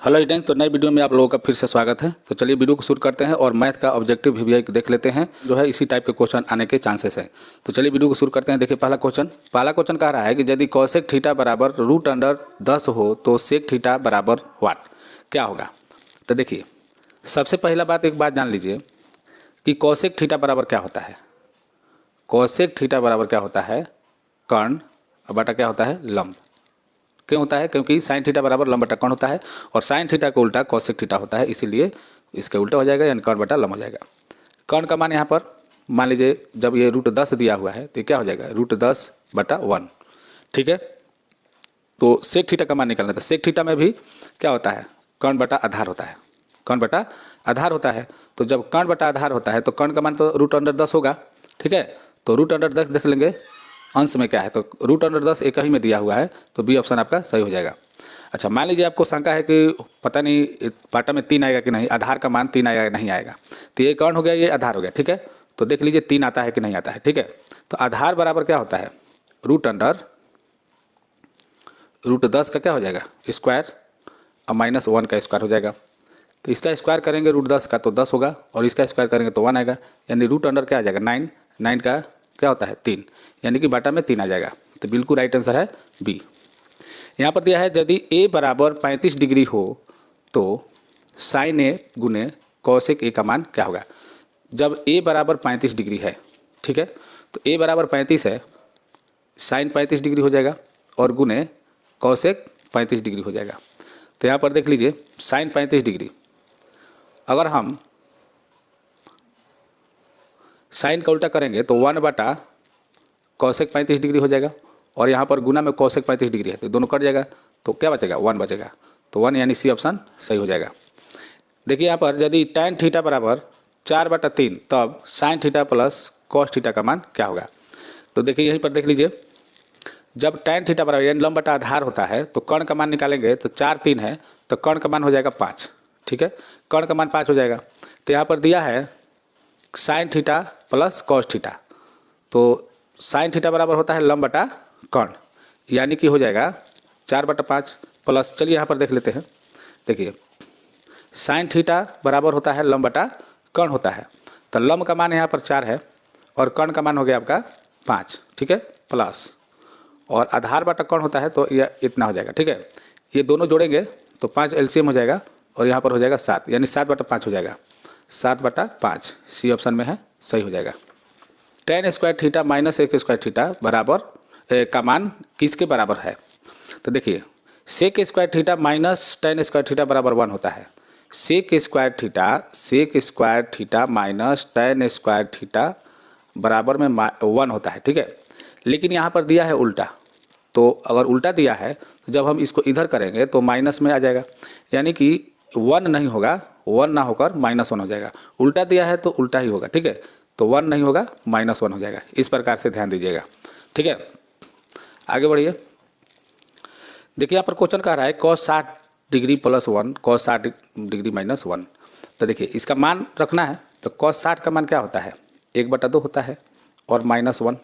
Hello student, तो नई video में आप लोगों का फिर से स्वागत है। तो चलिए वीडियो को शुरू करते हैं और मैथ का ऑब्जेक्टिव भी देख लेते हैं, जो है इसी टाइप के क्वेश्चन आने के चांसेस हैं। तो चलिए वीडियो को शुरू करते हैं। देखिए पहला क्वेश्चन कह रहा है कि यदि कॉसेक थीटा बराबर √10 हो तो सेक थीटा बराबर वाट क्या होगा। तो देखिए सबसे पहला बात एक बात जान लीजिए कि कॉसेक थीटा बराबर क्या होता है। कॉसेक थीटा बराबर क्या होता है, कर्ण बटा क्या होता है, लंब। क्यों होता है, क्योंकि साइन थीटा बराबर लंब बटा कर्ण होता है और साइन थीटा को उल्टा कॉसेक थीटा होता है, इसीलिए इसके उल्टा हो जाएगा, यानी कर्ण बटा लंब हो जाएगा। कर्ण का मान यहाँ पर मान लीजिए जब ये √10 दिया हुआ है तो क्या हो जाएगा, √10/1। ठीक है, तो सेक थीटा का मान निकालना था। सेक थीटा में भी क्या होता है, कर्ण बटा आधार होता है, कर्ण बटा आधार होता है। तो जब कर्ण बटा आधार होता है तो कर्ण का मान तो √10 होगा। ठीक है, तो √10 देख लेंगे अंश में क्या है, तो √10 एक ही में दिया हुआ है, तो बी ऑप्शन आपका सही हो जाएगा। अच्छा, मान लीजिए आपको शंका है कि पता नहीं पाटा में 3 आएगा कि नहीं, आधार का मान 3 आएगा नहीं आएगा। तो ये कर्ण हो गया, ये आधार हो गया। ठीक है, तो देख लीजिए 3 आता है कि नहीं आता है। ठीक है, तो आधार बराबर क्या होता है, √10 का क्या हो जाएगा स्क्वायर और -1 का स्क्वायर हो जाएगा। तो इसका स्क्वायर करेंगे √10 का तो 10 होगा और इसका स्क्वायर करेंगे तो 1 आएगा, यानी √अंडर क्या आ जाएगा 9। 9 का क्या होता है 3, यानी कि बाटा में 3 आ जाएगा। तो बिल्कुल राइट आंसर है बी। यहाँ पर दिया है यदि ए बराबर 35 डिग्री हो तो साइन ए गुने कॉसेक ए का मान क्या होगा। जब ए बराबर 35 डिग्री है, ठीक है, तो ए बराबर 35 है, साइन 35 डिग्री हो जाएगा और गुने कॉसेक 35 डिग्री हो जाएगा। तो यहाँ पर देख लीजिए साइन 35 डिग्री, अगर हम साइन का उल्टा करेंगे तो 1 बटा कॉसेक 35 डिग्री हो जाएगा और यहाँ पर गुना में कॉसेक 35 डिग्री है तो दोनों कट जाएगा, तो क्या बचेगा 1 बचेगा। तो 1 यानी सी ऑप्शन सही हो जाएगा। देखिए यहाँ पर यदि tan थीटा बराबर 4/3 तब sine theta plus cos theta का मान क्या होगा। तो देखिए यहीं पर देख लीजिए जब tan थीटा बराबर यानी लंब बटा आधार होता है तो कर्ण का मान निकालेंगे तो 4 3 है तो कर्ण का मान हो जाएगा 5। ठीक है, कर्ण का मान 5 हो जाएगा। तो यहाँ पर दिया है sine theta plus cos theta, तो साइन थीटा बराबर होता है लंब बटा कर्ण, यानी कि हो जाएगा 4/5 प्लस, चलिए यहाँ पर देख लेते हैं। देखिए साइन थीटा बराबर होता है लंब बटा कर्ण होता है, तो लंब का मान यहाँ पर 4 है और कर्ण का मान हो गया आपका 5। ठीक है, प्लस और आधार बटा कर्ण होता है तो यह इतना हो जाएगा। ठीक है, ये दोनों जोड़ेंगे तो 5 एलसीएम हो जाएगा और यहाँ पर हो जाएगा 7, यानी 7/5 हो जाएगा। 7/5 सी ऑप्शन में है, सही हो जाएगा। tan स्क्वायर थीटा माइनस एक स्क्वायर थीटा बराबर का मान किसके बराबर है। तो देखिए sec square theta minus tan square theta बराबर 1 होता है। Sec square theta minus tan square theta बराबर में 1 होता है। ठीक है, लेकिन यहाँ पर दिया है उल्टा, तो अगर उल्टा दिया है तो जब हम इसको इधर करेंगे तो माइनस में आ जाएगा, यानी कि 1 नहीं होगा, 1 ना होकर -1 हो जाएगा। उल्टा दिया है तो उल्टा ही होगा। ठीक है, तो 1 नहीं होगा -1 हो जाएगा। इस प्रकार से ध्यान दीजिएगा। ठीक है, आगे बढ़िए। देखिए यहाँ पर क्वेश्चन कह रहा है cos 60 degree plus 1 cos 60 degree -1। तो देखिए इसका मान रखना है, तो cos 60 का मान क्या होता है 1/2 होता है और -1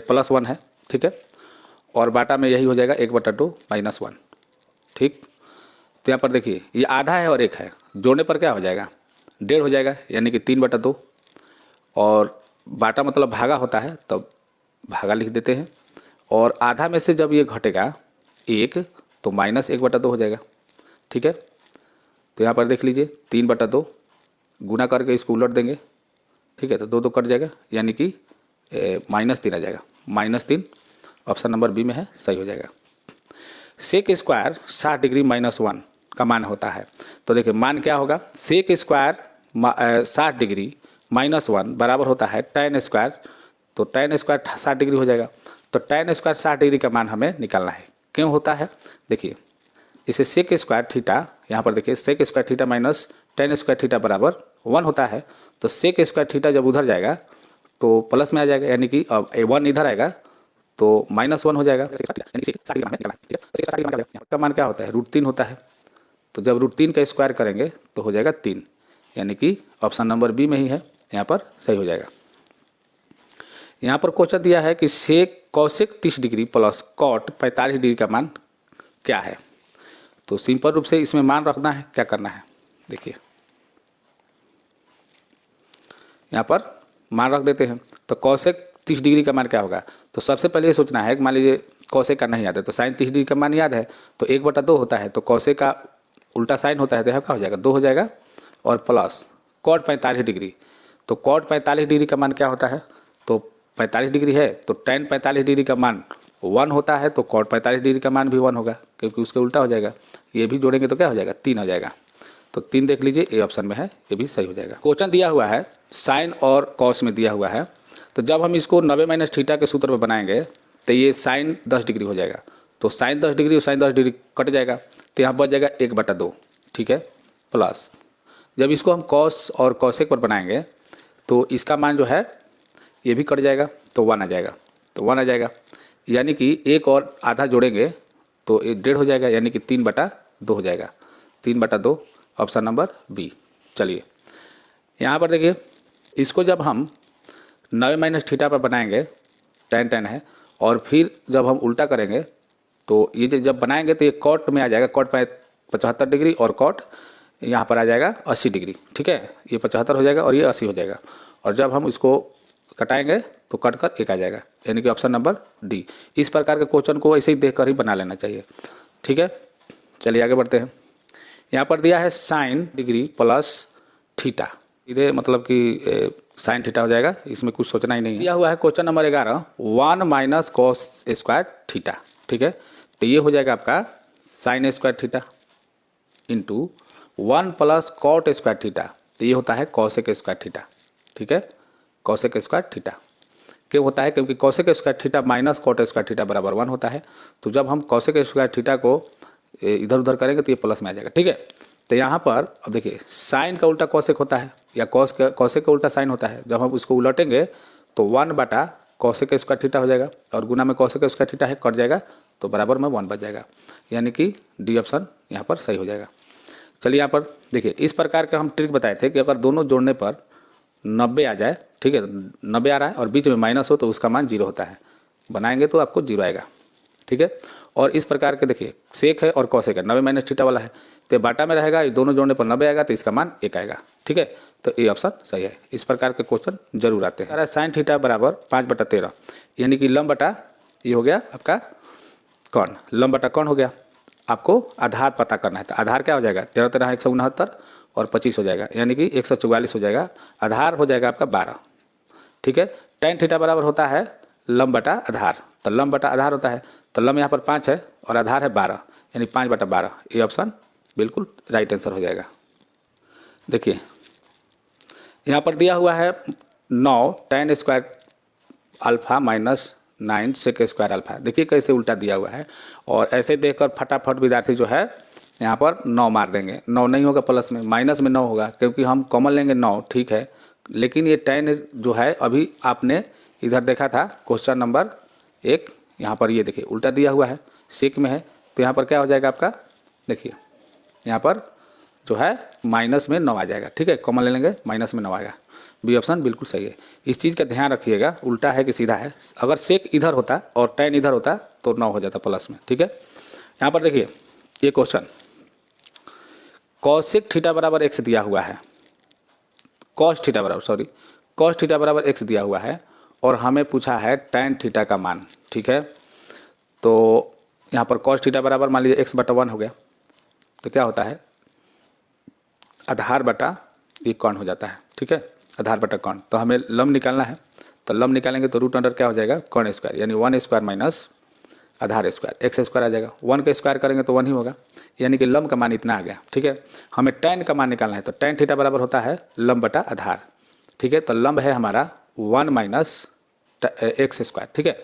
+1 है। ठीक है, और बाटा में यही हो जाएगा 1/2 -1। ठीक, तो यहाँ पर देखिए ये आधा है और 1 है, जोड़ने पर क्या हो जाएगा 1.5 हो जाएगा, यानी कि 3/2 और बाटा मतलब भागा होता है, तब भागा लिख देते हैं और आधा में से जब ये घटेगा 1 तो -1/2 हो जाएगा। ठीक है, तो यहाँ पर देख लीजिए 3/2 गुना करके इसको उलट देंगे। ठीक है, तो 2 कट जाएगा, यानी कि -3 आ जाएगा। -3 ऑप्शन नंबर बी में है, सही हो जाएगा। सेक स्क्वायर 60 डिग्री -1 का मान होता है। तो देखिए मान क्या होगा, सेक स्क्वायर 60 डिग्री -1 बराबर होता है tan स्क्वायर, तो tan स्क्वायर 60 डिग्री हो जाएगा। तो tan स्क्वायर 60 डिग्री का मान हमें निकालना है। क्यों होता है, देखिए इसे सेक स्क्वायर थीटा, यहाँ पर देखिए sec square theta minus tan square theta बराबर 1 होता है। तो सेक स्क्वायर थीटा जब उधर जाएगा तो प्लस में आ जाएगा, यानी कि अब 1 इधर आएगा तो -1 हो जाएगा। का मान क्या होता है √3 होता है, तो जब √3 का स्क्वायर करेंगे तो हो जाएगा 3, यानी कि ऑप्शन नंबर बी में ही है, यहाँ पर सही हो जाएगा। यहाँ पर क्वेश्चन दिया है कि sec cosec 30 degree plus cot 45 degree का मान क्या है। तो सिंपल रूप से इसमें मान रखना है, क्या करना है देखिए यहाँ पर मान रख देते हैं। तो कॉसेक 30 डिग्री का मान क्या होगा, तो सबसे पहले ये सोचना है कि मान लीजिए कॉसेक का नहीं याद है तो साइन 30 डिग्री का मान याद है, तो 1/2 होता है, तो कॉसेक का उल्टा साइन होता है तो यहाँ क्या हो जाएगा 2 हो जाएगा, और प्लस कॉट 45 डिग्री। तो कॉट 45 डिग्री का मान क्या होता है, तो 45 डिग्री है तो टेन 45 डिग्री का मान 1 होता है, तो कॉट 45 डिग्री का मान भी 1 होगा क्योंकि उसके उल्टा हो जाएगा। ये भी जोड़ेंगे तो क्या हो जाएगा 3 हो जाएगा। तो 3 देख लीजिए, ए ऑप्शन में है, ये भी सही हो जाएगा। क्वेश्चन दिया हुआ है साइन और कॉस में दिया हुआ है, तो जब हम इसको 90 - थीटा के सूत्र में बनाएंगे तो ये साइन 10 डिग्री हो जाएगा। तो साइन 10 डिग्री और साइन 10 डिग्री कट जाएगा, तो यहाँ बच जाएगा 1/2, ठीक है। प्लस जब इसको हम कॉस और कॉसेक पर बनाएंगे तो इसका मान जो है ये भी कट जाएगा, तो 1 आ जाएगा, तो 1 आ जाएगा, यानी कि एक और आधा जोड़ेंगे तो 1.5 हो जाएगा, यानी कि 3/2 हो जाएगा। 3/2 ऑप्शन नंबर बी। चलिए यहाँ पर देखिए, इसको जब हम 90 - थीटा पर बनाएंगे, tan है, और फिर जब हम उल्टा करेंगे तो ये जब बनाएंगे तो ये कॉट में आ जाएगा, कॉट 75 डिग्री, और कॉट यहाँ पर आ जाएगा 80 डिग्री, ठीक है। ये 75 हो जाएगा और ये 80 हो जाएगा, और जब हम इसको कटाएंगे तो कट कर 1 आ जाएगा, यानी कि ऑप्शन नंबर डी। इस प्रकार के क्वेश्चन को ऐसे ही देखकर ही बना लेना चाहिए, ठीक है। चलिए आगे बढ़ते हैं। यहाँ पर दिया है साइन डिग्री प्लस थीटा, सीधे मतलब कि साइन थीटा हो जाएगा, इसमें कुछ सोचना ही नहीं है। दिया हुआ है question number 11 1 - cos square theta, ठीक है। तो ये हो जाएगा आपका sine square theta into 1 + cot square theta, तो ये होता है कॉसेक स्क्वायर थीटा, ठीक है। कॉसेक स्क्वायर थीटा क्यों होता है, क्योंकि cosec square theta minus cot square theta बराबर 1 होता है। तो जब हम कॉसेक स्क्वायर थीटा को इधर उधर करेंगे तो ये प्लस में आ जाएगा, ठीक है। तो यहाँ पर अब देखिए साइन का उल्टा कॉसेक होता है, या कॉसेक का उल्टा साइन होता है। जब हम उसको उलटेंगे तो 1/ कॉसेक स्क्वायर थीटा हो जाएगा, और गुना में कॉसेक स्क्वायर थीटा है, कट जाएगा तो बराबर में 1 बच जाएगा, यानी कि डी ऑप्शन यहाँ पर सही हो जाएगा। चलिए यहाँ पर देखिए, इस प्रकार का हम ट्रिक बताए थे कि अगर दोनों जोड़ने पर 90 आ जाए, ठीक है, 90 आ रहा है और बीच में माइनस हो तो उसका मान 0 होता है, बनाएंगे तो आपको 0 आएगा, ठीक है। और इस प्रकार के देखिए सेक है और कॉसेक है, 90 - थीटा वाला है, तो बाटा में रहेगा, ये दोनों जोड़ने पर 90 आएगा तो इसका मान 1 आएगा, ठीक है। तो ए ऑप्शन सही है। इस प्रकार के क्वेश्चन जरूर आते हैं। साइन थीटा बराबर 5/13, यानी कि लंब बटा ये हो गया आपका कौन, लंब बटा कौन हो गया। आपको आधार पता करना है, तो आधार क्या हो जाएगा 13 13 169 और 25 हो जाएगा, यानी कि 144 हो जाएगा। आधार हो जाएगा आपका 12, ठीक है। tan थीटा बराबर होता है लंब बटा आधार, तो लंब बटा आधार होता है, तो लंब यहाँ पर 5 है और आधार है 12, यानी 5/12। ये ऑप्शन बिल्कुल राइट आंसर हो जाएगा। देखिए यहाँ पर दिया हुआ है 9 tan square alpha minus 9 sec square alpha. देखिए कैसे उल्टा दिया हुआ है, और ऐसे देखकर फटाफट विद्यार्थी जो है यहाँ पर 9 मार देंगे। 9 नहीं होगा प्लस में, माइनस में 9 होगा, क्योंकि हम कॉमन लेंगे 9, ठीक है। लेकिन ये tan जो है अभी आपने इधर देखा था क्वेश्चन नंबर 1, यहाँ पर ये देखिए उल्टा दिया हुआ है, सेक में है, तो यहाँ पर क्या हो जाएगा आपका, देखिए यहाँ पर जो है माइनस में 9 आ जाएगा, ठीक है। कॉमन ले लेंगे, माइनस में 9 आएगा। बी ऑप्शन बिल्कुल सही है। इस चीज़ का ध्यान रखिएगा, उल्टा है कि सीधा है। अगर सेक इधर होता और tan इधर होता तो 9 हो जाता प्लस में, ठीक है। यहाँ पर देखिए ये क्वेश्चन कॉसेक थीटा बराबर x दिया हुआ है, कॉस थीटा बराबर x दिया हुआ है, और हमें पूछा है tan थीटा का मान, ठीक है। तो यहाँ पर कॉस थीटा बराबर मान लीजिए x/1 हो गया, तो क्या होता है आधार बटा ये कौन हो जाता है, ठीक है। आधार बटा कौन, तो हमें लंब निकालना है, तो लंब निकालेंगे तो रूट अंडर क्या हो जाएगा कौन स्क्वायर, यानी 1 स्क्वायर माइनस आधार स्क्वायर, एक्स स्क्वायर आ जाएगा। 1 का स्क्वायर करेंगे तो 1 ही होगा, यानी कि लंब का मान इतना आ गया, ठीक है। हमें tan का मान निकालना है, तो tan थीटा बराबर होता है लंब बटा आधार, ठीक है। तो लंब है हमारा 1 माइनस एक्स स्क्वायर, ठीक है,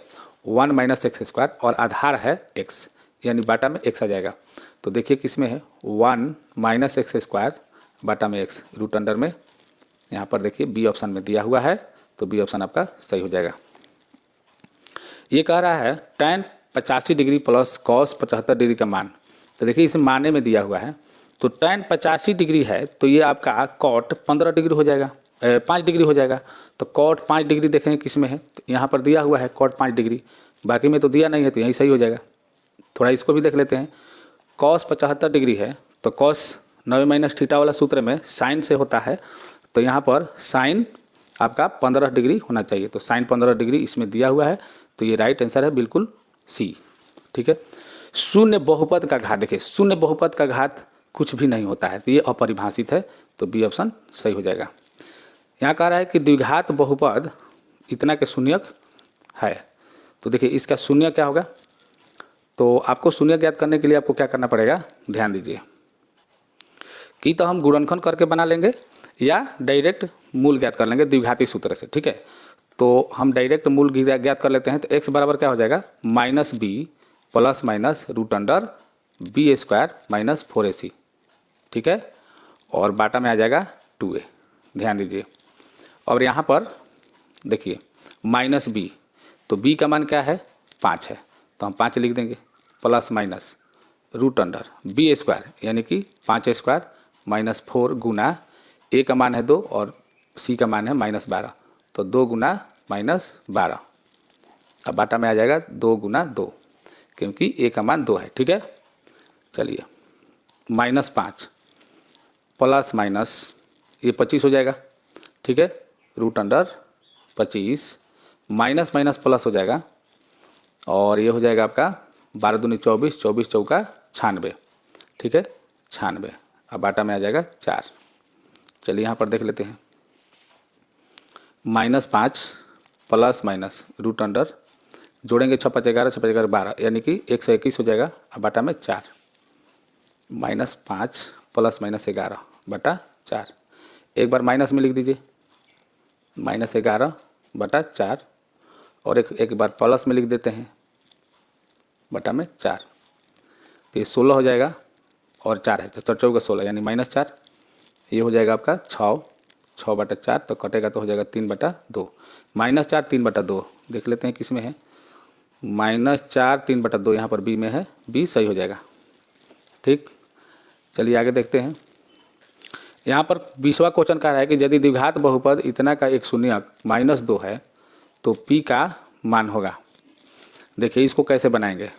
1 माइनस एक्स स्क्वायर, और आधार है x, यानी बाटा में x आ जाएगा। तो देखिए किस में है 1 माइनस एक्स स्क्वायर बाटा में x, रूट अंडर में यहाँ पर देखिए बी ऑप्शन में दिया हुआ है, तो बी ऑप्शन आपका सही हो जाएगा। ये कह रहा है tan 85 degree plus cos 75 degree का मान, तो देखिए इसे माने में दिया हुआ है, तो tan 85 डिग्री है तो ये आपका कॉट 15 डिग्री हो जाएगा, 5 डिग्री हो जाएगा। तो कॉट 5 डिग्री देखेंगे किस में है, तो यहाँ पर दिया हुआ है कॉट 5 डिग्री, बाकी में तो दिया नहीं है, तो यही सही हो जाएगा। थोड़ा इसको भी देख लेते हैं, कॉस 75 डिग्री है तो कॉस 90 माइनस थीटा वाला सूत्र में साइन से होता है, तो यहाँ पर साइन आपका 15 डिग्री होना चाहिए। तो साइन 15 डिग्री इसमें दिया हुआ है, तो ये राइट आंसर है बिल्कुल सी। ठीक है। शून्य बहुपद का घात, देखिए शून्य बहुपद का घात कुछ भी नहीं होता है, तो ये अपरिभाषित है, तो बी ऑप्शन सही हो जाएगा। यहाँ कह रहा है कि द्विघात बहुपद इतना के शून्यक है, तो देखिए इसका शून्य क्या होगा। तो आपको शून्य ज्ञात करने के लिए आपको क्या करना पड़ेगा, ध्यान दीजिए कि तो हम गुणनखंड करके बना लेंगे या डायरेक्ट मूल ज्ञात कर लेंगे द्विघाती सूत्र से। ठीक है, तो हम डायरेक्ट मूल ज्ञात कर लेते हैं। तो x बराबर क्या हो जाएगा, minus B plus minus root under B square minus 4ac। ठीक है, और बाटा में आ जाएगा 2a। ध्यान दीजिए, और यहाँ पर देखिए माइनस बी, तो b का मान क्या है 5 है, तो हम 5 लिख देंगे, plus minus root under B square यानी कि 5 स्क्वायर माइनस 4 गुना a का मान है 2 और c का मान है माइनस 12, तो 2 गुना माइनस 12। अब बाटा में आ जाएगा 2 गुना 2, क्योंकि a का मान 2 है। ठीक है, चलिए माइनस 5 प्लस माइनस ये 25 हो जाएगा। ठीक है, root under 25 minus minus plus हो जाएगा, और ये हो जाएगा आपका 12 दूनी 24, 24 चौका 96। ठीक है, 96। अब बाटा में आ जाएगा 4। चलिए यहाँ पर देख लेते हैं, -5 प्लस माइनस रूट अंडर जोड़ेंगे 6 5 11, 6 5 11 12, यानी कि 121 हो जाएगा। अब बाटा में 4, -5 प्लस माइनस 11 बटा 4। एक बार माइनस में लिख दीजिए, -11 बटा 4, और एक बार प्लस में लिख देते हैं बटा में 4, तो ये 16 हो जाएगा, और 4 है तो 4 चौका 16 यानी -4। ये हो जाएगा आपका 6 बटा 4, तो कटेगा तो हो जाएगा 3 बटा 2। -4 3 बटा 2 देख लेते हैं किस में है, -4 3 बटा 2 यहाँ पर बी में है, बी सही हो जाएगा। ठीक, चलिए आगे देखते हैं। यहाँ पर 20वां क्वेश्चन कह रहा है कि यदि द्विघात बहुपद इतना का एक शून्यक -2 है तो p का मान होगा। देखिए इसको कैसे बनाएंगे,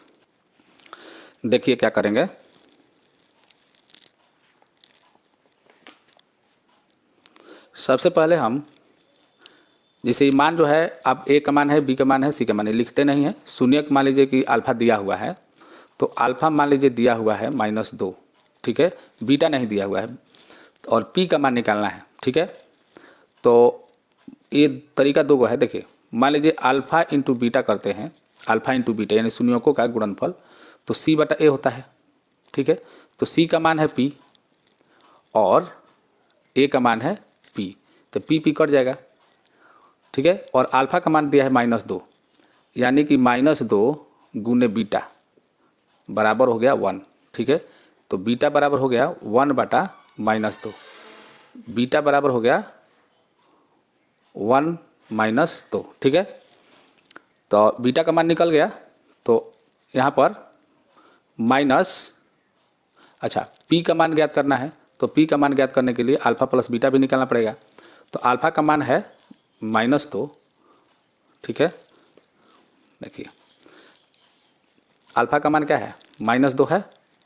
देखिए क्या करेंगे। सबसे पहले हम जैसे मान जो है, आप a का मान है, b का मान है, c का मान है, लिखते नहीं है। शून्यक मान लीजिए कि अल्फा दिया हुआ है, तो अल्फा मान लीजिए दिया हुआ है -2। ठीक है, बीटा नहीं दिया हुआ है, और p का मान निकालना है। ठीक है, तो ये तरीका 2 गो है। देखिए मान लीजिए अल्फा इंटू बीटा करते हैं, अल्फा इंटू बीटा यानी शून्यकों का गुणनफल, तो c बटा a होता है। ठीक है, तो c का मान है p और a का मान है p, तो p कट जाएगा। ठीक है, और अल्फा का मान दिया है -2, यानी कि -2 गुने बीटा बराबर हो गया 1। ठीक है, तो बीटा बराबर हो गया 1 बटा -2, बीटा बराबर हो गया 1 -2। ठीक है, तो बीटा का मान निकल गया, तो यहाँ पर अच्छा p का मान ज्ञात करना है, तो p का मान ज्ञात करने के लिए अल्फा प्लस बीटा भी निकालना पड़ेगा। तो अल्फा का मान है -2। ठीक है, देखिए अल्फा का मान क्या है, -2 है।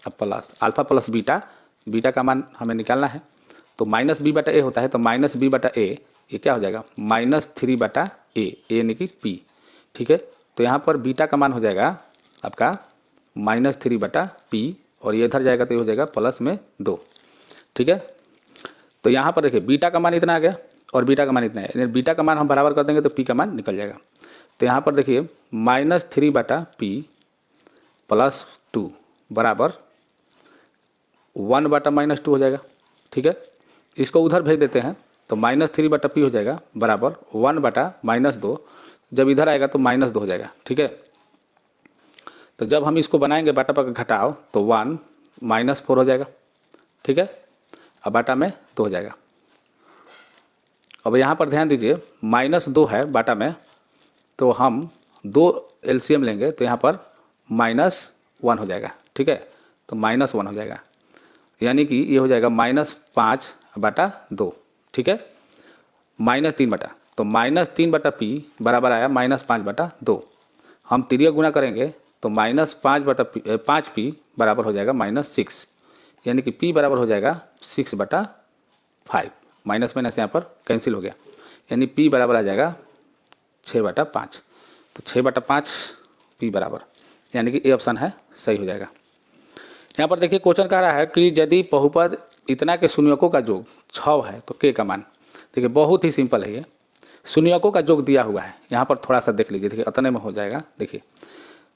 अब plus alpha plus beta, beta का मान हमें निकालना है, तो -b बटा a होता है, तो -b बटा a ये क्या हो जाएगा, -3 बटा a, यानी कि p। ठीक है, तो यहाँ पर बीटा का मान हो जाएगा आपका -3 बटा p, और ये इधर जाएगा तो ये हो जाएगा प्लस में 2। ठीक है, तो यहाँ पर देखिए बीटा का मान इतना आ गया और बीटा का मान इतना है, बीटा का मान हम बराबर कर देंगे तो p का मान निकल जाएगा। तो यहाँ पर देखिए -3 बटा p प्लस 2 बराबर 1 बटा -2 हो जाएगा। ठीक है, इसको उधर भेज देते हैं, तो -3 बटा p हो जाएगा बराबर 1 बटा -2, जब इधर आएगा तो -2 हो जाएगा। ठीक है, तो जब हम इसको बनाएंगे बाटा पर घटाओ तो 1 -4 हो जाएगा। ठीक है, अब बाटा में 2 हो जाएगा। अब यहाँ पर ध्यान दीजिए -2 है बाटा में, तो हम 2 एलसीएम लेंगे, तो यहाँ पर -1 हो जाएगा। ठीक है, तो -1 हो जाएगा, यानी कि ये हो जाएगा -5 बटा 2। ठीक है, -3 बटा, तो -3 बटा p बराबर आया -5 बटा 2। हम तिर्यक गुणा करेंगे तो -5 बटा 5p बराबर हो जाएगा -6, यानी कि P बराबर हो जाएगा 6/5। माइनस माइनस यहाँ पर कैंसिल हो गया, यानी P बराबर आ जाएगा 6/5। तो 6/5 P बराबर, यानी कि ए ऑप्शन है सही हो जाएगा। यहाँ पर देखिए क्वेश्चन कह रहा है कि यदि बहुपद इतना के शून्यकों का योग 6 है तो के का मान। देखिए बहुत ही सिंपल है, ये शून्यकों का योग दिया हुआ है, यहाँ पर थोड़ा सा देख लीजिए, देखिए इतने में हो जाएगा। देखिए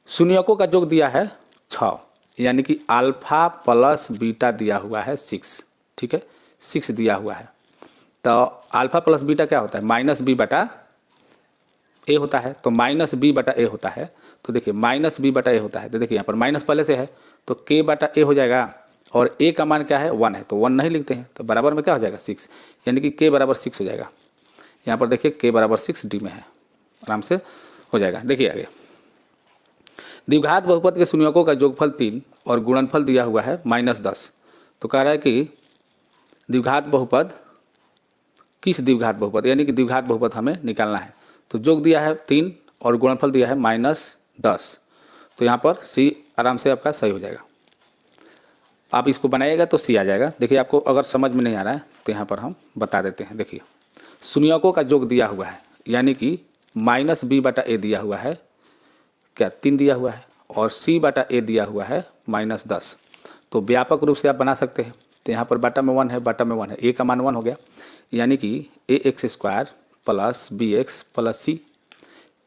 शून्यकों का योग दिया है 6, यानी कि अल्फा प्लस बीटा दिया हुआ है 6, ठीक है 6 दिया हुआ है। तो अल्फा प्लस बीटा क्या होता है, -b/a होता है, तो -b/a होता है। तो देखिए -b/a होता है, तो देखिए यहाँ पर माइनस पहले से है तो k/a हो जाएगा, और a का मान क्या है 1 है, तो 1 नहीं लिखते हैं, तो बराबर में क्या हो जाएगा 6, यानी कि k बराबर 6 हो जाएगा। यहाँ पर देखिए k बराबर 6 डी में है, आराम से हो जाएगा। देखिए आगे, द्विघात बहुपद के शून्यकों का योगफल 3 और गुणनफल दिया हुआ है -10। तो कह रहा है कि द्विघात बहुपद, किस द्विघात बहुपद, यानी कि द्विघात बहुपद हमें निकालना है। तो योग दिया है 3 और गुणनफल दिया है -10, तो यहाँ पर सी आराम से आपका सही हो जाएगा। आप इसको बनाइएगा तो सी आ जाएगा। देखिए आपको अगर समझ में नहीं आ रहा है तो यहाँ पर हम बता देते हैं। देखिए शून्यकों का योग दिया हुआ है, यानी कि -b/a दिया हुआ है, क्या 3 दिया हुआ है, और c/a दिया हुआ है -10। तो व्यापक रूप से आप बना सकते हैं। तो यहाँ पर बटा में 1 है, बटा में 1 है, a का मान 1 हो गया, यानी कि ax² plus bx plus c।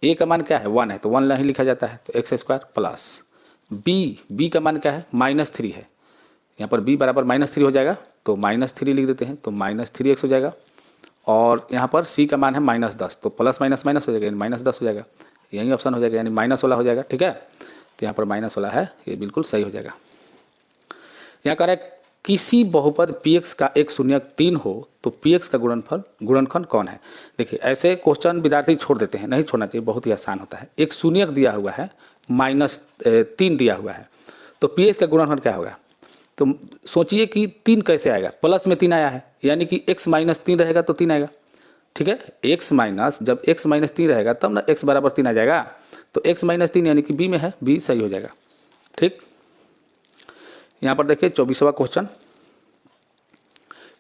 a का मान क्या है 1 है, तो 1 नहीं लिखा जाता है, तो x² प्लस b का मान क्या है -3 है, यहाँ पर b बराबर -3 हो जाएगा, तो -3 लिख देते हैं, तो -3x हो जाएगा। और यहाँ पर c का मान है -10, तो प्लस माइनस माइनस हो जाएगा, यानी -10 हो जाएगा, यही ऑप्शन हो जाएगा, यानी माइनस वाला हो जाएगा। ठीक है, तो यहाँ पर माइनस वाला है, ये बिल्कुल सही हो जाएगा। यहाँ कह रहा है किसी बहुपद px का एक शून्यक 3 हो तो px का गुणनखंड कौन है। देखिए ऐसे क्वेश्चन विद्यार्थी छोड़ देते हैं, नहीं छोड़ना चाहिए, बहुत ही आसान होता है। एक शून्यक दिया हुआ है, -3 दिया हुआ है, तो px का गुणनखंड क्या होगा। तो सोचिए कि 3 कैसे आएगा, प्लस में 3 आया है, यानी कि x - 3 रहेगा तो 3 आएगा। ठीक है, जब x - 3 रहेगा तब ना x बराबर 3 आ जाएगा, तो x - 3 यानी कि b में है, b सही हो जाएगा। ठीक, यहाँ पर देखिए 24वां क्वेश्चन,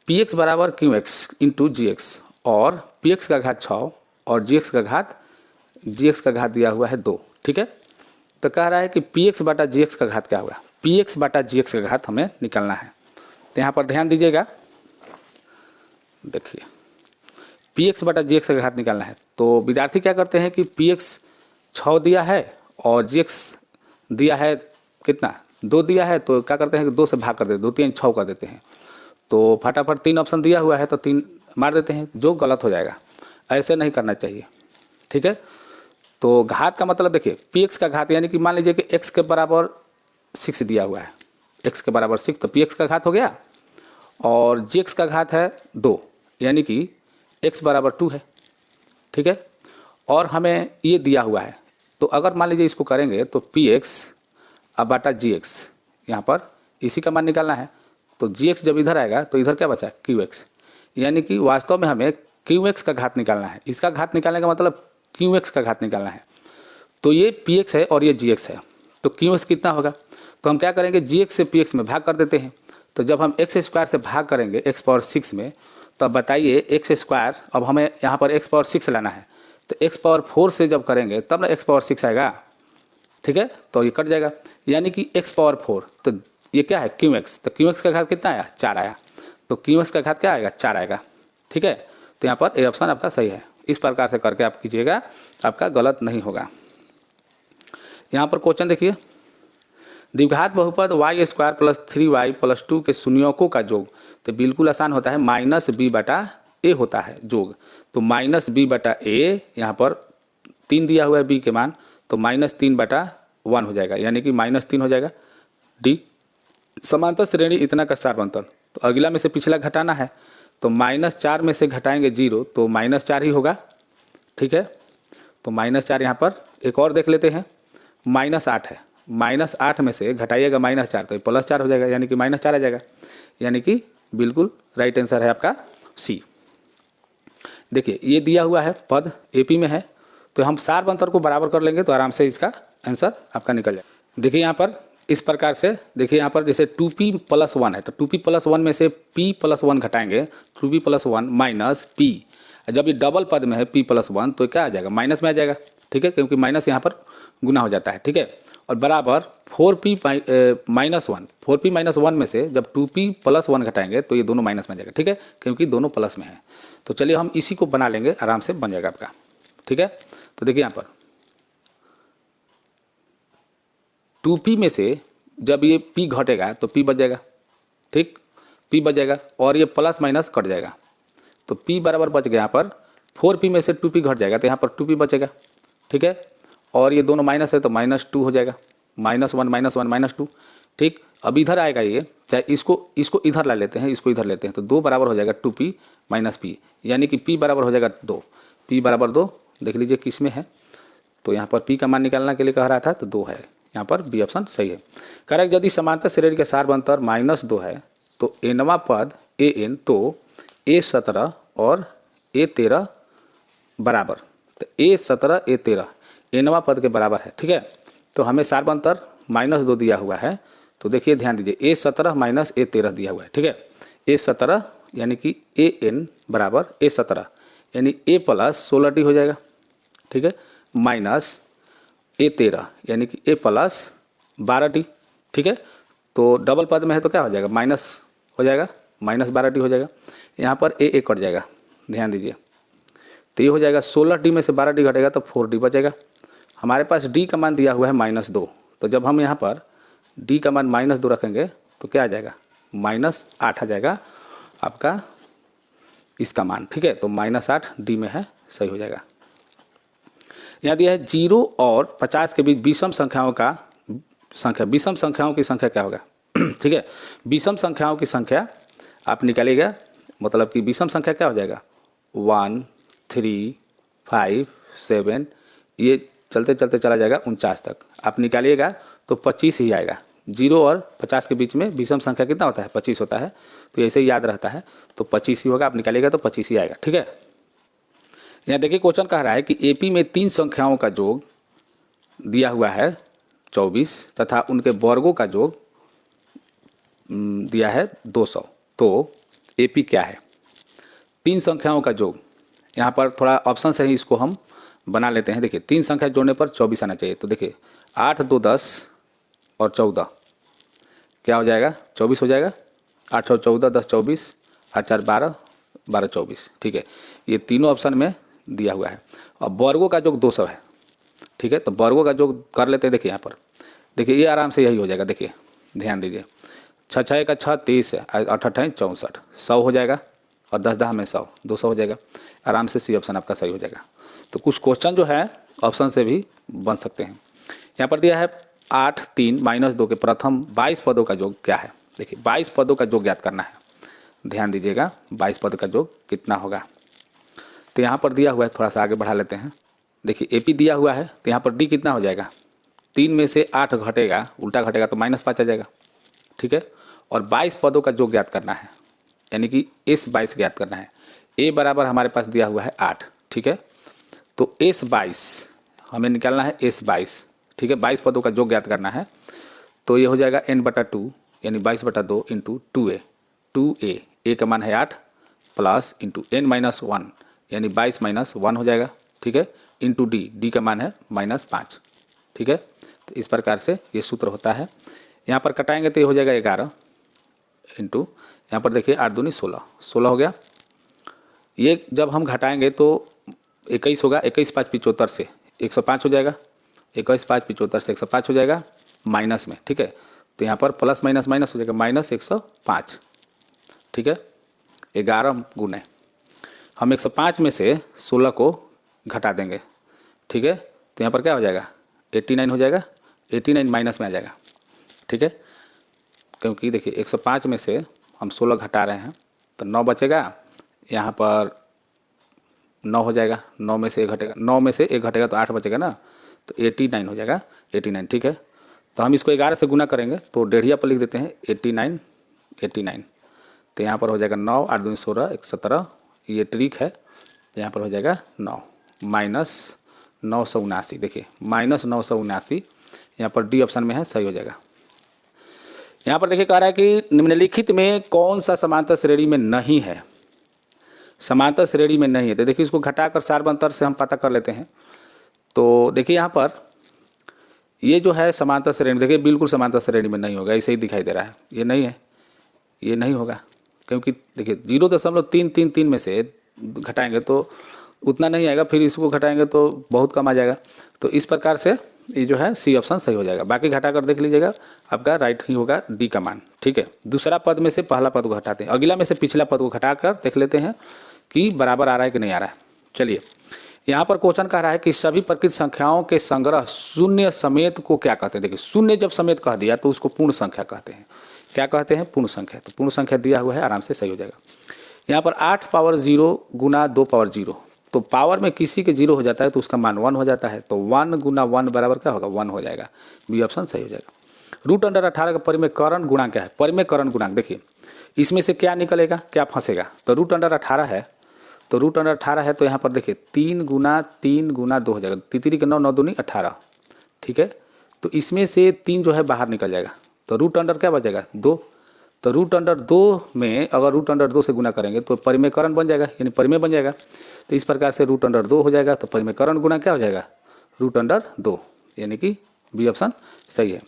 px बराबर qx इंटू gx और px का घात 6 और gx का घात दिया हुआ है 2। ठीक है, तो कह रहा है कि px/gx का घात क्या होगा, px/gx का घात हमें निकालना है। तो यहाँ पर ध्यान दीजिएगा, देखिए px/gx का घात निकालना है, तो विद्यार्थी क्या करते हैं कि px 6 दिया है और gx दिया है कितना 2 दिया है, तो क्या करते हैं कि 2 से भाग कर देते हैं, 2 3 6 कर देते हैं, तो फटाफट 3 ऑप्शन दिया हुआ है तो 3 मार देते हैं, जो गलत हो जाएगा। ऐसे नहीं करना चाहिए। ठीक है, तो घात का मतलब देखिए px का घात, यानी कि मान लीजिए कि x के बराबर 6 दिया हुआ है, x के बराबर 6, तो px का घात हो गया, और gx का घात है 2, यानी कि x बराबर 2 है। ठीक है, और हमें ये दिया हुआ है, तो अगर मान लीजिए इसको करेंगे तो px/gx, यहाँ पर इसी का मान निकालना है, तो gx जब इधर आएगा तो इधर क्या बचा qx, यानी कि वास्तव में हमें qx का घात निकालना है। इसका घात निकालने का मतलब qx का घात निकालना है। तो ये px है और ये gx है, तो qx कितना होगा, तो हम क्या करेंगे gx से px में भाग कर देते हैं। तो जब हम x² से भाग करेंगे x⁻6 में, तब बताइए x², अब हमें यहाँ पर x⁻6 लाना है, तो x⁻4 से जब करेंगे तब ना x⁻6 आएगा। ठीक है, तो ये कट जाएगा, यानी कि x⁻4, तो ये क्या है qx, तो qx का घात कितना आया 4 आया, तो qx का घात क्या आएगा 4 आएगा। ठीक है, तो यहाँ पर ए ऑप्शन आपका सही है। इस प्रकार से करके आप कीजिएगा, आपका गलत नहीं होगा। यहाँ पर क्वेश्चन देखिए, द्विघात बहुपद y² + 3y + 2 के शून्यकों का योग, तो बिल्कुल आसान होता है, -b/a होता है योग, तो -b/a, यहाँ पर 3 दिया हुआ है b के मान, तो -3/1 हो जाएगा, यानी कि -3 हो जाएगा। डी, समांतर श्रेणी इतना का सार्वंतर, तो अगला में से पिछला घटाना है, तो -4 में से घटाएंगे 0, तो -4 ही होगा। ठीक है, तो -4 यहाँ पर एक और देख लेते हैं, -8 है, -8 में से घटाइएगा -4, तो +4 हो जाएगा, यानी कि -4 आ जाएगा, यानी कि बिल्कुल राइट आंसर है आपका सी। देखिए ये दिया हुआ है पद एपी में है, तो हम सार्वंतर को बराबर कर लेंगे तो आराम से इसका आंसर आपका निकल जाएगा। देखिए यहाँ पर इस प्रकार से देखिए यहाँ पर जैसे 2p+1 है तो 2p+1 में से p+1 घटाएंगे 2p+1 माइनस p। जब ये डबल पद में है p+1 तो क्या आ जाएगा, माइनस में आ जाएगा, ठीक है, क्योंकि माइनस यहाँ पर गुना हो जाता है, ठीक है। और बराबर 4p-1, 4p-1 में से जब 2p+1 घटाएंगे तो ये दोनों माइनस में आ जाएगा, ठीक है, क्योंकि दोनों प्लस में है। तो चलिए हम इसी को बना लेंगे, आराम से बन जाएगा आपका, ठीक है। तो देखिए यहाँ पर 2p में से जब ये p घटेगा तो p बच जाएगा, ठीक, p बच जाएगा और ये प्लस माइनस कट जाएगा तो p बराबर बच गया यहाँ पर 4p में से 2p घट जाएगा तो यहाँ पर 2p बचेगा, ठीक है। और ये दोनों माइनस है तो -2 हो जाएगा, -1 -2, ठीक। अब इधर आएगा ये, चाहे इसको इधर ला लेते हैं, इसको इधर लेते हैं तो 2 बराबर हो जाएगा 2p - p, यानी कि p बराबर हो जाएगा 2, p बराबर 2। देख लीजिए किस में है, तो यहाँ पर p का मान निकालने के लिए कह रहा था तो 2 है, यहाँ पर बी ऑप्शन सही है। कह रहा है यदि समांतर श्रेणी के सारबंतर -2 है तो nवां पद an तो a17 और a13 बराबर, तो a17 a13 nवां पद के बराबर है, ठीक है। तो हमें सारबंतर -2 दिया हुआ है तो देखिए ध्यान दीजिए a17 माइनस a13 दिया हुआ है, ठीक है। a17 यानी कि an बराबर a17 यानी a + 16t हो जाएगा, ठीक है, माइनस a13 यानी कि a + 12t, ठीक है। तो डबल पद में है तो क्या हो जाएगा, माइनस हो जाएगा, -12t हो जाएगा। यहाँ पर a कट जाएगा, ध्यान दीजिए, तो ये हो जाएगा 16t में से 12t घटेगा तो 4d बचेगा। हमारे पास d का मान दिया हुआ है -2, तो जब हम यहाँ पर d का मान -2 रखेंगे तो क्या आ जाएगा, -8 आ जाएगा आपका इसका मान, ठीक है। तो -8 d में है, सही हो जाएगा। यहाँ दिया है 0 और 50 के बीच विषम संख्याओं का संख्या, विषम संख्याओं की संख्या क्या होगा, ठीक है। विषम संख्याओं की संख्या आप निकालिएगा, मतलब कि विषम संख्या क्या हो जाएगा 1 3 5 7, ये चलते चलते चला जाएगा 49 तक, आप निकालिएगा तो 25 ही आएगा। 0 और 50 के बीच में विषम संख्या कितना होता है, 25 होता है, तो ऐसे ही याद रहता है, तो 25 ही होगा, आप निकालिएगा तो 25 ही आएगा, ठीक है। यहाँ देखिए क्वेश्चन कह रहा है कि एपी में 3 संख्याओं का योग दिया हुआ है 24 तथा उनके वर्गों का योग दिया है 200, तो एपी क्या है। 3 संख्याओं का योग, यहाँ पर थोड़ा ऑप्शन से ही इसको हम बना लेते हैं। देखिए 3 संख्या जोड़ने पर 24 आना चाहिए, तो देखिए 8 2 10 और 14 क्या हो जाएगा, 24 हो जाएगा। 8 और 14 10 24, 8 4 12 12 24, ठीक है। ये तीनों ऑप्शन में दिया हुआ है। अब वर्गों का योग 200 है, ठीक है, तो वर्गों का योग कर लेते हैं। देखिए यहाँ पर देखिए ये आराम से यही हो जाएगा, देखिए ध्यान दीजिए, 6 6 का 6 30 है, 8 8 64, 100 हो जाएगा और 10 10 में 100, 200 हो जाएगा। आराम से सी ऑप्शन आपका सही हो जाएगा। तो कुछ क्वेश्चन जो है ऑप्शन से भी बन सकते हैं। यहाँ पर दिया है 8 3 -2 के प्रथम 22 पदों का योग क्या है। देखिए 22 पदों का योग ज्ञात करना है, ध्यान दीजिएगा 22 पद का योग कितना होगा। तो यहाँ पर दिया हुआ है, थोड़ा सा आगे बढ़ा लेते हैं। देखिए एपी दिया हुआ है तो यहाँ पर डी कितना हो जाएगा, 3 में से 8 घटेगा, उल्टा घटेगा तो -5 आ जाएगा, ठीक है। और 22 पदों का योग ज्ञात करना है, यानी कि S22 ज्ञात करना है। ए बराबर हमारे पास दिया हुआ है 8, ठीक है, तो S22 हमें निकालना है, S22, ठीक है, 22 पदों का योग ज्ञात करना है। तो ये हो जाएगा n/2 यानी 22/2 इंटू 2a, 2a, ए का मान है 8 प्लस इंटू n-1 यानी 22 - 1 हो जाएगा, ठीक है, इंटू डी का मान है -5, ठीक है। तो इस प्रकार से ये सूत्र होता है। यहाँ पर कटाएंगे तो ये हो जाएगा 11 इंटू, यहाँ पर देखिए 8 दूनी 16, 16 हो गया। ये जब हम घटाएंगे तो 21 होगा, 21 5 75 से 105 हो जाएगा, 21 5 75 से 105 हो जाएगा माइनस में, ठीक है। तो यहाँ पर प्लस माइनस माइनस हो जाएगा -105, ठीक है। 11 गुने हम 105 में से 16 को घटा देंगे, ठीक है। तो यहाँ पर क्या हो जाएगा 89 हो जाएगा, 89 माइनस में आ जाएगा, ठीक है, क्योंकि देखिए 105 में से हम 16 घटा रहे हैं तो 9 बचेगा, यहाँ पर 9 हो जाएगा, 9 में से 1 घटेगा, 9 में से 1 घटेगा तो 8 बचेगा ना, तो 89 हो जाएगा, 89, ठीक है। तो हम इसको 11 से गुना करेंगे तो डेढ़िया पर लिख देते हैं 89, 89, तो यहाँ पर हो जाएगा 9 8 दूनी 16 17, ये ट्रिक है, यहाँ पर हो जाएगा 9 माइनस 979, देखिए -979, यहाँ पर डी ऑप्शन में है, सही हो जाएगा। यहाँ पर देखिए कह रहा है कि निम्नलिखित में कौन सा समांतर श्रेणी में नहीं है, समांतर श्रेणी में नहीं है। तो देखिए इसको घटाकर सार्वंतर से हम पता कर लेते हैं। तो देखिए यहाँ पर ये जो है समांतर श्रेणी, देखिए बिल्कुल समांतर श्रेणी में नहीं होगा, ऐसे ही दिखाई दे रहा है, ये नहीं है, ये नहीं होगा, क्योंकि देखिए 0.333 में से घटाएंगे तो उतना नहीं आएगा, फिर इसको घटाएंगे तो बहुत कम आ जाएगा। तो इस प्रकार से ये जो है सी ऑप्शन सही हो जाएगा। बाकी घटाकर देख लीजिएगा, आपका राइट ही होगा डी का मान, ठीक है। दूसरा पद में से पहला पद को घटाते हैं, अगला में से पिछला पद को घटाकर देख लेते हैं कि बराबर आ रहा है कि नहीं आ रहा है। चलिए यहाँ पर क्वेश्चन कह रहा है कि सभी प्रकृत संख्याओं के संग्रह शून्य समेत को क्या कहते हैं। देखिए शून्य जब समेत कह दिया तो उसको पूर्ण संख्या कहते हैं। क्या कहते हैं? पूर्ण संख्या। तो पूर्ण संख्या दिया हुआ है, आराम से सही हो जाएगा। यहाँ पर 8 पावर 0 गुना 2 पावर 0, तो पावर में किसी के 0 हो जाता है तो उसका मान 1 हो जाता है, तो 1 गुना 1 बराबर क्या होगा? 1 हो जाएगा। बी ऑप्शन सही हो जाएगा। √18 का परिमेयकरण गुणांक क्या है? परिमेयकरण गुणांक देखिए इसमें से क्या निकलेगा, क्या फंसेगा? तो √18 है, तो √18 है तो यहाँ पर देखिए 3 गुना 2 हो जाएगा, तितरी के 9, 9 दूनी 18, ठीक है। तो इसमें से 3 जो है बाहर निकल जाएगा, तो √अंडर क्या बचेगा? 2। तो √2 में अगर √2 से गुना करेंगे तो परिमेयकरण बन जाएगा, यानी परिमेय बन जाएगा। तो इस प्रकार से √2 हो जाएगा, तो परिमेयकरण गुना क्या हो जाएगा? √2, यानी कि बी ऑप्शन सही है।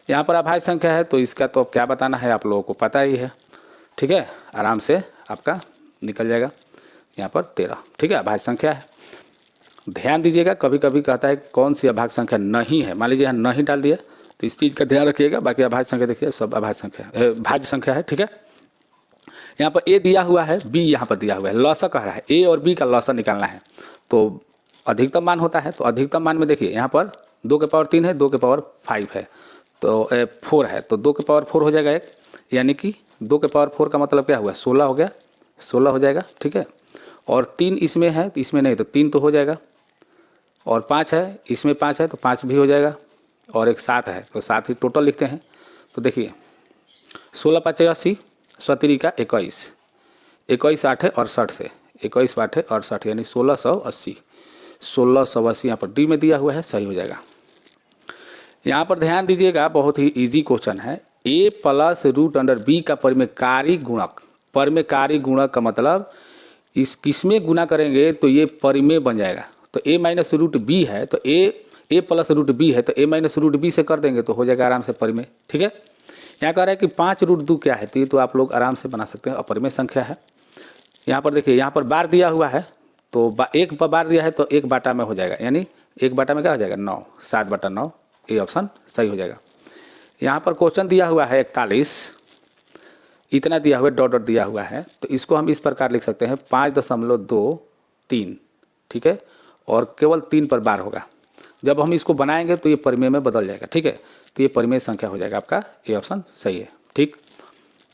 यहाँ पर अभाज्य संख्या है, तो इसका तो क्या बताना है, आप लोगों को पता ही है, ठीक है। आराम से आपका निकल जाएगा। यहाँ पर 13, ठीक है, अभाज्य संख्या है। ध्यान दीजिएगा, कभी कभी कहता है कि कौन सी अभाज्य संख्या नहीं है, मान लीजिए यहाँ नहीं डाल दिया, तो इस चीज़ का ध्यान रखिएगा। बाकी अभाज्य संख्या देखिए सब अभाज्य संख्या है, भाज्य संख्या है, ठीक है। यहाँ पर ए दिया हुआ है, बी यहाँ पर दिया हुआ है, लॉसा कह रहा है, ए और बी का लॉसा निकालना है, तो अधिकतम मान होता है। तो अधिकतम मान में देखिए यहाँ पर 2 के पावर 3 है, 2 के पावर 5 है, तो 4 है, तो 2 के पावर 4 हो जाएगा एक, यानी कि 2 के पावर 4 का मतलब क्या हुआ? 16 हो गया, 16 हो जाएगा, ठीक है। और 3 इसमें है, तो इसमें नहीं, तो 3 तो हो जाएगा। और 5 है, इसमें 5 है, तो 5 भी हो जाएगा। और एक 7 है, तो 7 ही टोटल लिखते हैं। तो देखिए 16 5 80, 17 का 21, 21 8 है 68 से, 21 8 है 68, यानी 1680, 1680 यहाँ पर डी में दिया हुआ है, सही हो जाएगा। यहाँ पर ध्यान दीजिएगा, बहुत ही इजी क्वेश्चन है। a प्लस √b का परिमेयकारी गुणक, परिमेयकारी गुणक का मतलब इस किसमें गुना करेंगे तो ये परिमेय बन जाएगा। तो a माइनस √b है, तो a प्लस √b है, तो a माइनस √b से कर देंगे तो हो जाएगा आराम से परिमेय, ठीक है। यहाँ कह रहा है कि 5√2 क्या है, तो ये तो आप लोग आराम से बना सकते हैं, अपरिमेय संख्या है। यहाँ पर देखिए यहाँ पर बार दिया हुआ है, तो एक बार दिया है तो 1 बाटा में हो जाएगा, यानी 1 बाटा में क्या हो जाएगा? 9, 7/9, ये ऑप्शन सही हो जाएगा। यहाँ पर क्वेश्चन दिया हुआ है 41, इतना दिया हुआ है, डॉट डॉट दिया हुआ है, तो इसको हम इस प्रकार लिख सकते हैं 5.23, ठीक है, और केवल 3 पर बार होगा। जब हम इसको बनाएंगे तो ये परिमेय में बदल जाएगा, ठीक है। तो ये परिमेय संख्या हो जाएगा, आपका ये ऑप्शन सही है, ठीक।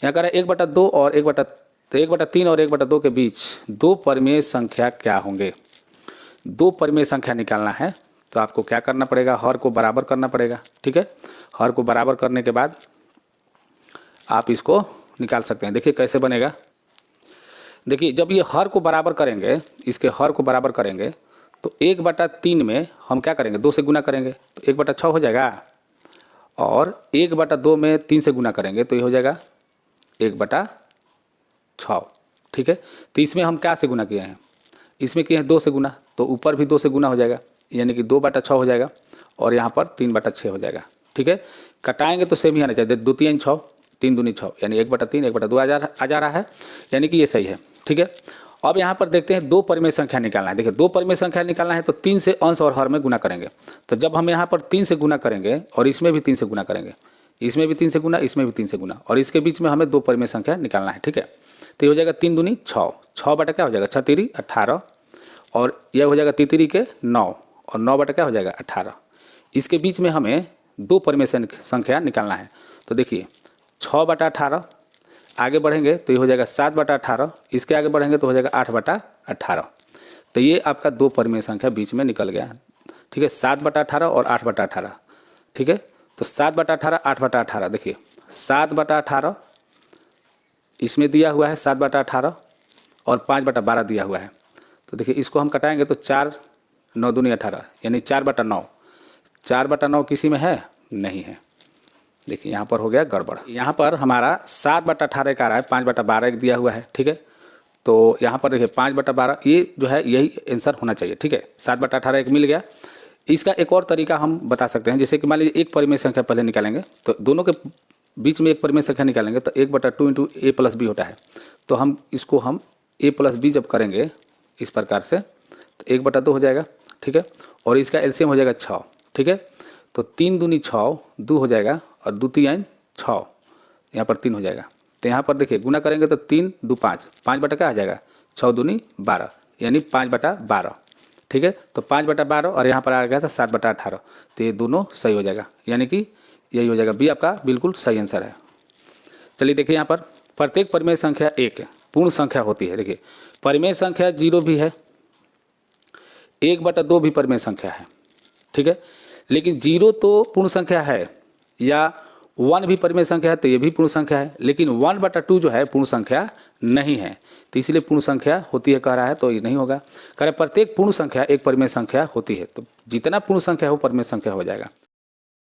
यहाँ कह रहा है 1/2 और 1/3 और 1/2 के बीच 2 परिमेय संख्या क्या होंगे? 2 परिमेय संख्या निकालना है, तो आपको क्या करना पड़ेगा? हर को बराबर करना पड़ेगा, ठीक है। हर को बराबर करने के बाद आप इसको निकाल सकते हैं। देखिए कैसे बनेगा, देखिए जब ये हर को बराबर करेंगे, इसके हर को बराबर करेंगे तो 1/3 में हम क्या करेंगे? 2 से गुना करेंगे तो 1/6 हो जाएगा, और 1/2 में 3 से गुना करेंगे तो ये हो जाएगा 1/6, ठीक है। तो इसमें हम क्या से गुना किए हैं? इसमें किए हैं 2 से गुना, तो ऊपर भी 2 से गुना हो जाएगा, यानी कि 2/6 हो जाएगा, और यहाँ पर 3/6 हो जाएगा, ठीक है। कटाएंगे तो सेम ही आना चाहिए, 2 3 6, 3 दूनी 6, यानी 1/3 1/2 आ जा रहा है, यानी कि ये सही है, ठीक है। अब यहाँ पर देखते हैं 2 परिमेय संख्या निकालना है। देखिए 2 परिमेय संख्या निकालना है तो 3 से अंश और हर में गुना करेंगे। तो जब हम यहाँ पर 3 से गुना करेंगे और इसमें भी 3 से गुना करेंगे, इसमें भी 3 से गुना, इसमें भी 3 से गुना, और इसके बीच में हमें 2 परिमेय संख्या निकालना है, ठीक है। तो ये हो जाएगा 3 दूनी 6, 6 बटा क्या हो जाएगा? 6 3 18, और यह हो जाएगा तितरी के 9, और 9 बटा क्या हो जाएगा? 18। इसके बीच में हमें 2 परिमेय संख्या निकालना है। तो देखिए 6/18, आगे बढ़ेंगे तो ये हो जाएगा 7/18, इसके आगे बढ़ेंगे तो हो जाएगा 8/18। तो ये आपका 2 परिमेय संख्या बीच में निकल गया, ठीक है। 7/18 और 8/18, ठीक है। तो 7/18 8/18, देखिए 7/18 इसमें दिया हुआ है 7/18, और 5/12 दिया हुआ है। तो देखिए इसको हम कटाएंगे तो 4 9 दूनी 18, यानी 4/9, 4/9 किसी में है? नहीं है, देखिए यहाँ पर हो गया गड़बड़। यहाँ पर हमारा 7/18 का आ रहा है, 5/12 एक दिया हुआ है, ठीक है। तो यहाँ पर देखिए 5/12 ये जो है यही आंसर होना चाहिए, ठीक है। 7/18 एक मिल गया। इसका एक और तरीका हम बता सकते हैं, जैसे कि मान लीजिए एक परिमेय संख्या पहले निकालेंगे, तो दोनों के बीच में एक परिमेय संख्या निकालेंगे तो 1/2 इंटू ए प्लस बी होता है। तो हम इसको हम ए प्लस बी जब करेंगे इस प्रकार से तो 1/2 हो जाएगा, ठीक है। और इसका एलसीएम हो जाएगा 6, ठीक है। तो 3 दूनी 6, 2 हो जाएगा और 2 3 6, यहाँ पर 3 हो जाएगा। तो यहाँ पर देखिए गुना करेंगे तो 3 2 5, 5 बटा क्या आ जाएगा 6 दूनी 12, यानी 5/12, ठीक है। तो 5/12 और यहाँ पर आ गया था 7/18, तो ये दोनों सही हो जाएगा, यानी कि यही हो जाएगा, बी आपका बिल्कुल सही आंसर है। चलिए देखिए यहाँ पर प्रत्येक परिमेय संख्या एक पूर्ण संख्या होती है। देखिए परिमेय संख्या 0 भी है, 1/2 भी परिमेय संख्या है, ठीक है। लेकिन 0 तो पूर्ण संख्या है, या 1 भी परिमेय संख्या है तो ये भी पूर्ण संख्या है, लेकिन 1/2 जो है पूर्ण संख्या नहीं है, तो इसलिए पूर्ण संख्या होती है कह रहा है, तो ये नहीं होगा। कह रहे प्रत्येक पूर्ण संख्या एक परिमेय संख्या होती है, तो जितना पूर्ण संख्या हो परिमेय संख्या हो जाएगा।